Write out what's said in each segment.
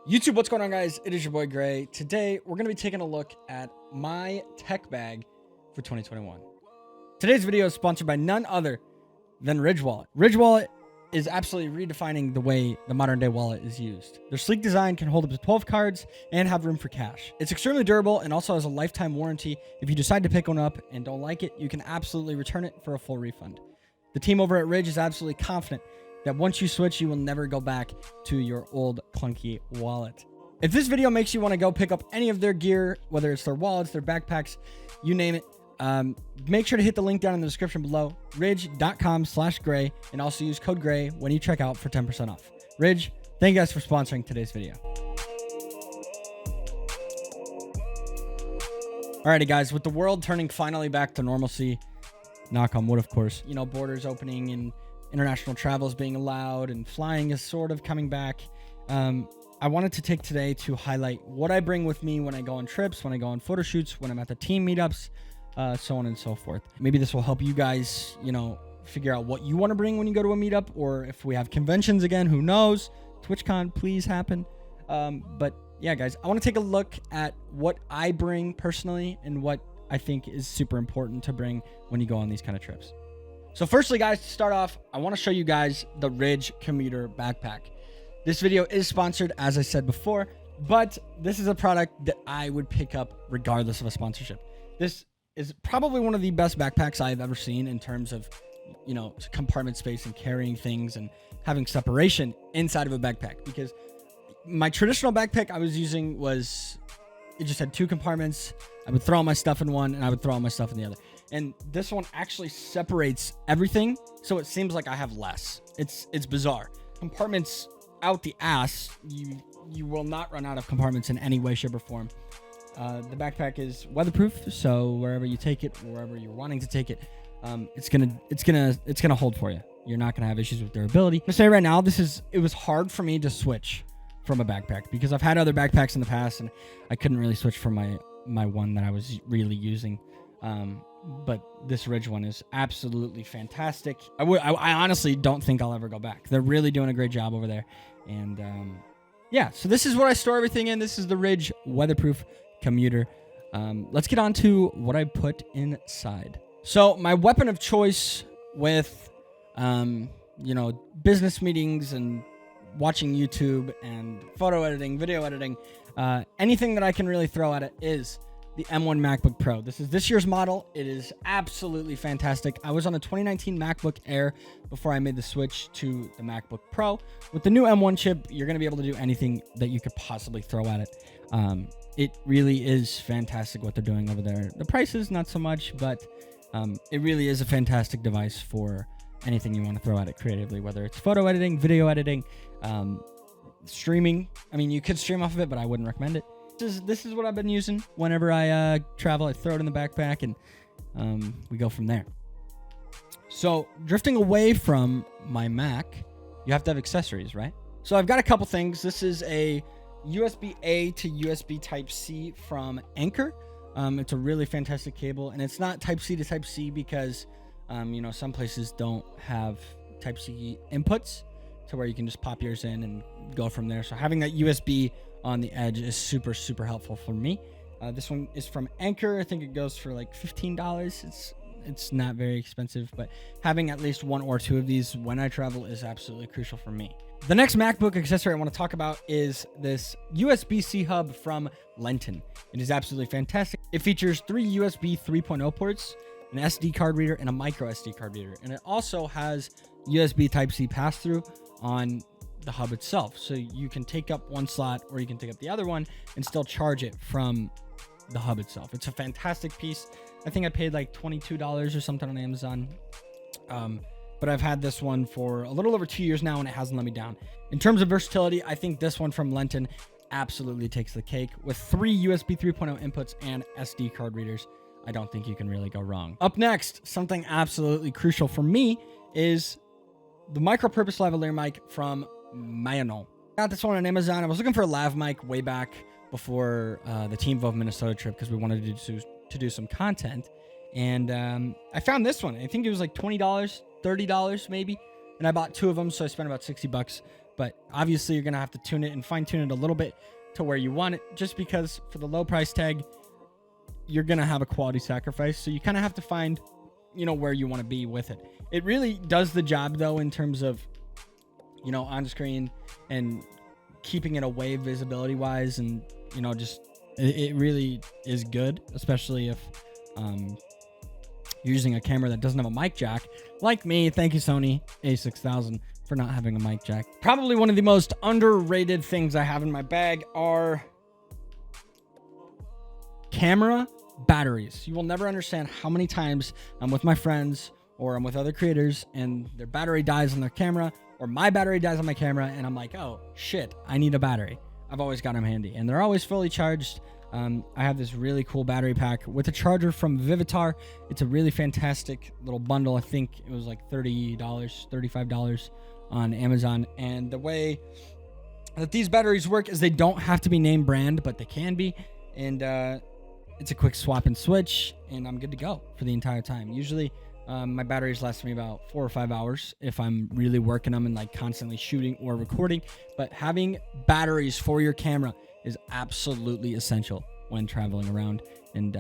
YouTube, what's going on, guys? It is your boy Gray. Today, we're going to be taking a look at my tech bag for 2021. Today's video is sponsored by none other than Ridge Wallet. Ridge Wallet is absolutely redefining the way the modern day wallet is used. Their sleek design can hold up to 12 cards and have room for cash. It's extremely durable and also has a lifetime warranty. If you decide to pick one up and don't like it, you can absolutely return it for a full refund. The team over at Ridge is absolutely confident that once you switch, you will never go back to your old clunky wallet. If this video makes you want to go pick up any of their gear, whether it's their wallets, their backpacks, you name it, make sure to hit the link down in the description below, ridge.com/gray, and also use code GRAY when you check out for 10% off. Ridge, thank you guys for sponsoring today's video. Alrighty, guys, with the world turning finally back to normalcy, knock on wood, of course, you know, borders opening and international travel is being allowed and flying is sort of coming back. I wanted to take today to highlight what I bring with me when I go on trips, when I go on photo shoots, when I'm at the team meetups, so on and so forth. Maybe this will help you guys, you know, figure out what you want to bring when you go to a meetup, or if we have conventions again, who knows? TwitchCon, please happen. But yeah, guys, I want to take a look at what I bring personally and what I think is super important to bring when you go on these kind of trips. So firstly, guys, to start off, I want to show you guys the Ridge commuter backpack. This video is sponsored, as I said before, but this is a product that I would pick up regardless of a sponsorship. This is probably one of the best backpacks I've ever seen in terms of, you know, compartment space and carrying things and having separation inside of a backpack. Because my traditional backpack I was using it just had two compartments. I would throw all my stuff in one and I would throw all my stuff in the other. And this one actually separates everything, so it seems like I have less. It's bizarre. Compartments out the ass. You will not run out of compartments in any way, shape, or form. The backpack is weatherproof, so wherever you take it, wherever you're wanting to take it, it's gonna hold for you. You're not gonna have issues with durability. I'm gonna say right now, it was hard for me to switch from a backpack because I've had other backpacks in the past and I couldn't really switch from my one that I was really using. But this Ridge one is absolutely fantastic. I honestly don't think I'll ever go back. They're really doing a great job over there. And yeah, so this is what I store everything in. This is the Ridge weatherproof commuter. Let's get on to what I put inside. So my weapon of choice with, you know, business meetings and watching YouTube and photo editing, video editing, anything that I can really throw at it is the M1 MacBook Pro. This is this year's model. It is absolutely fantastic. I was on a 2019 MacBook Air before I made the switch to the MacBook Pro. With the new M1 chip, you're going to be able to do anything that you could possibly throw at it. It really is fantastic what they're doing over there. The price is not so much, but it really is a fantastic device for anything you want to throw at it creatively, whether it's photo editing, video editing, streaming. I mean, you could stream off of it, but I wouldn't recommend it. This is what I've been using whenever I travel. I throw it in the backpack and we go from there. So drifting away from my Mac, you have to have accessories, right? So I've got a couple things. This is a USB-A to USB Type-C from Anker. It's a really fantastic cable, and it's not Type-C to Type-C because you know, some places don't have Type-C inputs to where you can just pop yours in and go from there. So having that USB on the edge is super, super helpful for me. This one is from Anker. I think it goes for like $15. It's not very expensive, but having at least one or two of these when I travel is absolutely crucial for me. The next MacBook accessory I want to talk about is this USB-C hub from Lenton. It is absolutely fantastic. It features 3 USB 3.0 ports, an SD card reader, and a micro SD card reader. And it also has USB Type-C pass-through on the hub itself. So you can take up one slot or you can take up the other one and still charge it from the hub itself. It's a fantastic piece. I think I paid like $22 or something on Amazon. But I've had this one for a little over 2 years now and it hasn't let me down. In terms of versatility, I think this one from Lenton absolutely takes the cake. With 3 USB 3.0 inputs and SD card readers, I don't think you can really go wrong. Up next, something absolutely crucial for me is the micro-purpose lavalier mic from Mayono. Got this one on Amazon. I was looking for a lav mic way back before the Team Vove Minnesota trip because we wanted to do some content. And I found this one. I think it was like $20, $30 maybe. And I bought 2 of them, so I spent about $60. but obviously you're going to have to tune it and fine tune it a little bit to where you want it, just because for the low price tag, you're going to have a quality sacrifice. So you kind of have to find, you know, where you want to be with it. It really does the job though, in terms of, you know, on screen and keeping it away visibility wise. And, you know, just, it really is good, especially if, you're using a camera that doesn't have a mic jack like me. Thank you, Sony A6000, for not having a mic jack. Probably one of the most underrated things I have in my bag are camera batteries. You will never understand how many times I'm with my friends or I'm with other creators and their battery dies on their camera, or my battery dies on my camera, and I'm like, oh shit, I need a battery. I've always got them handy and they're always fully charged. I have this really cool battery pack with a charger from Vivitar. It's a really fantastic little bundle. I think it was like $30, $35 on Amazon. And the way that these batteries work is they don't have to be name brand, but they can be. And it's a quick swap and switch, and I'm good to go for the entire time. Usually my batteries last me about 4 or 5 hours if I'm really working them and like constantly shooting or recording. But having batteries for your camera is absolutely essential when traveling around and,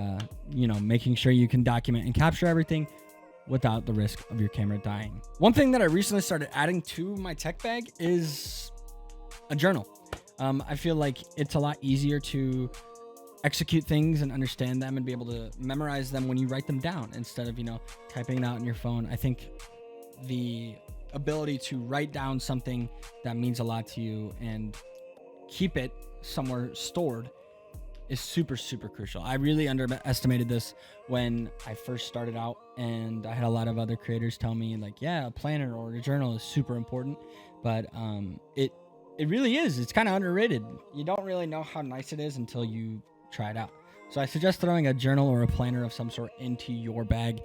you know, making sure you can document and capture everything without the risk of your camera dying. One thing that I recently started adding to my tech bag is a journal. I feel like it's a lot easier to execute things and understand them and be able to memorize them when you write them down instead of, you know, typing it out on your phone. I think the ability to write down something that means a lot to you and keep it somewhere stored is super, super crucial. I really underestimated this when I first started out, and I had a lot of other creators tell me like, yeah, a planner or a journal is super important, but it really is. It's kind of underrated. You don't really know how nice it is until you try it out. So I suggest throwing a journal or a planner of some sort into your bag,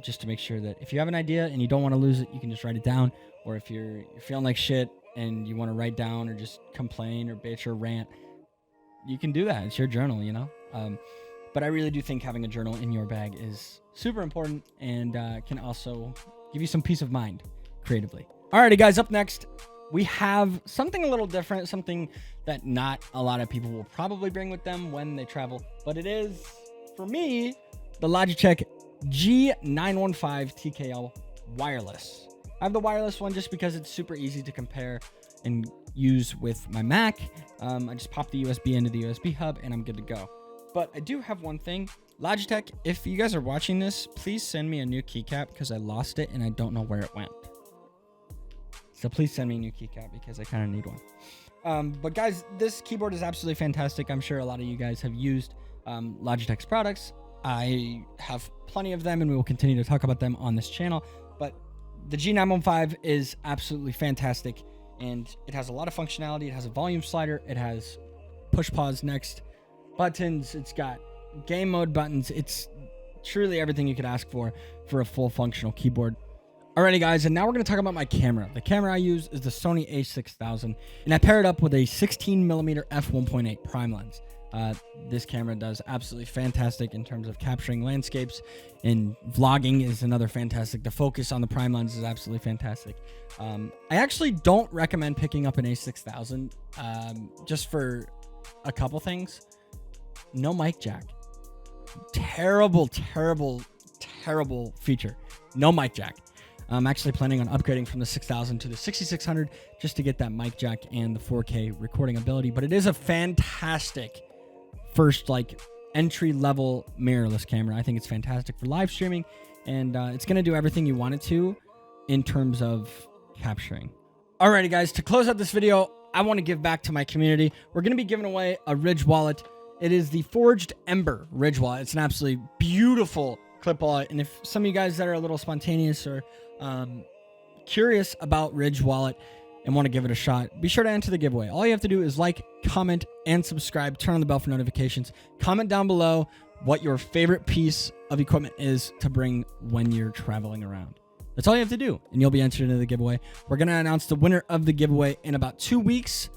just to make sure that if you have an idea and you don't want to lose it, you can just write it down. Or if you're feeling like shit and you want to write down or just complain or bitch or rant, you can do that. It's your journal, you know? But I really do think having a journal in your bag is super important and can also give you some peace of mind creatively. Alrighty, guys, up next, we have something a little different, something that not a lot of people will probably bring with them when they travel, but it is, for me, the Logitech G915 TKL wireless. I have the wireless one just because it's super easy to compare and use with my Mac. I just pop the USB into the USB hub and I'm good to go. But I do have one thing. Logitech, if you guys are watching this, please send me a new keycap because I lost it and I don't know where it went. So please send me a new keycap because I kind of need one. But guys, this keyboard is absolutely fantastic. I'm sure a lot of you guys have used Logitech's products. I have plenty of them and we will continue to talk about them on this channel. But the G915 is absolutely fantastic and it has a lot of functionality. It has a volume slider. It has push pause next buttons. It's got game mode buttons. It's truly everything you could ask for a full functional keyboard. Alrighty, guys, and now we're going to talk about my camera. The camera I use is the Sony A6000, and I pair it up with a 16mm f1.8 prime lens. This camera does absolutely fantastic in terms of capturing landscapes, and vlogging is another fantastic. The focus on the prime lens is absolutely fantastic. I actually don't recommend picking up an A6000 just for a couple things. No mic jack. Terrible, terrible, terrible feature. No mic jack. I'm actually planning on upgrading from the 6000 to the 6600 just to get that mic jack and the 4K recording ability. But it is a fantastic first entry level mirrorless camera. I think it's fantastic for live streaming, and it's going to do everything you want it to in terms of capturing. Alrighty, guys, to close out this video, I want to give back to my community. We're going to be giving away a Ridge wallet. It is the Forged Ember Ridge wallet. It's an absolutely beautiful clip wallet, and if some of you guys that are a little spontaneous or curious about Ridge wallet and want to give it a shot, be sure to enter the giveaway. All you have to do is like, comment, and subscribe. Turn on the bell for notifications. Comment down below what your favorite piece of equipment is to bring when you're traveling around. That's all you have to do, and you'll be entered into the giveaway. We're going to announce the winner of the giveaway in about 2 weeks,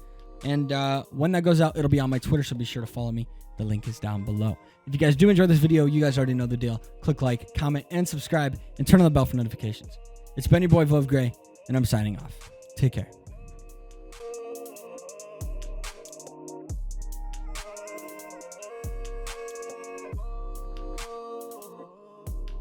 and when that goes out, it'll be on my Twitter, so be sure to follow me. The link is down below. If you guys do enjoy this video, you guys already know the deal. Click like, comment, and subscribe, and turn on the bell for notifications. It's been your boy, Vove, and I'm signing off. Take care.